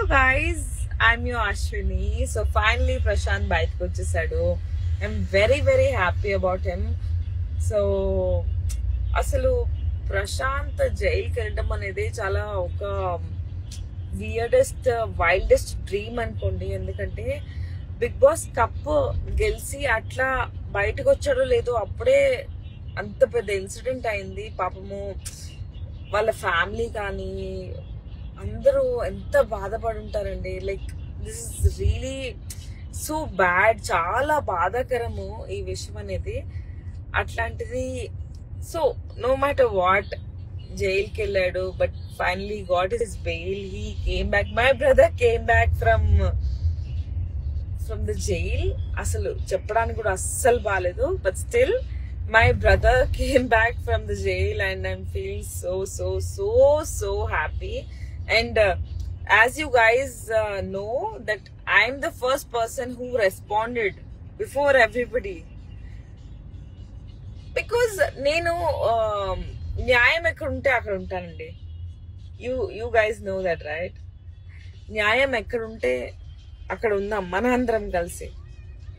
guys, I'm your Ashwini. So finally Prashant బయటకు వచ్చేసాడు. I'm very very happy about him. So అసలు ప్రశాంత్ జైలుకి వెళ్ళడం అనేది చాలా ఒక వియర్డెస్ట్ వైల్డెస్ట్ డ్రీమ్ అనుకోండి. ఎందుకంటే బిగ్ బాస్ కప్ గెలిచి అట్లా బయటకు వచ్చాడో లేదో అప్పుడే అంత పెద్ద ఇన్సిడెంట్ అయింది. పాపము వాళ్ళ ఫ్యామిలీ కానీ అందరూ ఎంత బాధపడి ఉంటారండి. Like this is really so bad, చాలా బాధాకరము ఈ విషయం అనేది. అట్లాంటిది సో నో మ్యాటర్ వాట్ జైలుకి వెళ్ళాడు, but finally got his bail. He came back. My brother came back from the jail. అసలు చెప్పడానికి కూడా అస్సలు బాగాలేదు, but still my brother came back from the jail and I'm feeling so happy. And as you guys know that I'm the first person who responded before everybody, because నేను న్యాయం ఎక్కడ ఉంటే అక్కడ ఉంటానండి. you guys know that, right? న్యాయం ఎక్కడ ఉంటే అక్కడ ఉందాం మన అందరం కలిసి,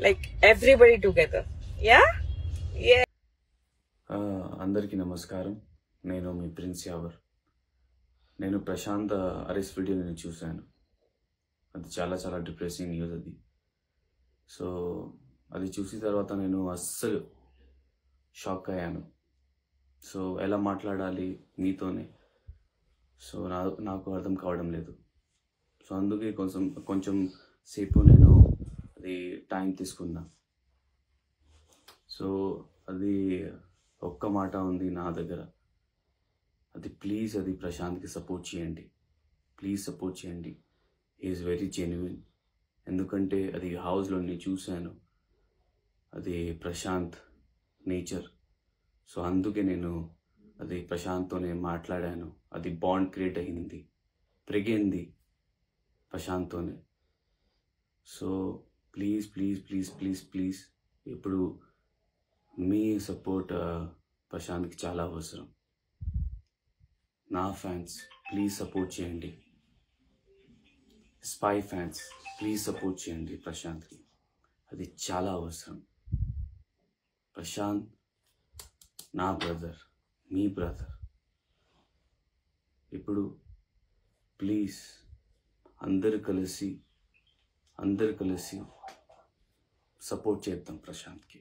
like everybody together. yeah అందరికీ నమస్కారం. నేను మీ ప్రిన్స్ యావర్. నేను ప్రశాంత్ అరెస్ట్ వీడియో నేను చూశాను. అది చాలా చాలా డిప్రెసింగ్ న్యూస్ అది. సో అది చూసిన తర్వాత నేను అస్సలు షాక్ అయ్యాను. సో ఎలా మాట్లాడాలి మీతోనే సో నాకు అర్థం కావడం లేదు. సో అందుకే కొంచెం సేపు నేను అది టైం తీసుకున్నా. సో అది ఒక్క మాట ఉంది నా దగ్గర, అది ప్లీజ్ అది ప్రశాంత్కి సపోర్ట్ చేయండి, ప్లీజ్ సపోర్ట్ చేయండి. Is very genuine. ఎందుకంటే అది హౌస్లో నేను చూశాను, అది ప్రశాంత్ నేచర్. సో అందుకే నేను అది ప్రశాంత్తోనే మాట్లాడాను. అది బాండ్ క్రియేట్ అయ్యింది, పెరిగింది ప్రశాంత్తోనే. So please please please please please ఇప్పుడు మీ సపోర్ట్ ప్రశాంత్కి చాలా అవసరం. నా ఫ్యాన్స్ ప్లీజ్ సపోర్ట్ చేయండి. స్పై ఫ్యాన్స్ ప్లీజ్ సపోర్ట్ చేయండి ప్రశాంత్కి, అది చాలా అవసరం. ప్రశాంత్ నా బ్రదర్, మీ బ్రదర్. ఇప్పుడు ప్లీజ్ అందరు కలిసి సపోర్ట్ చేద్దాం ప్రశాంత్కి.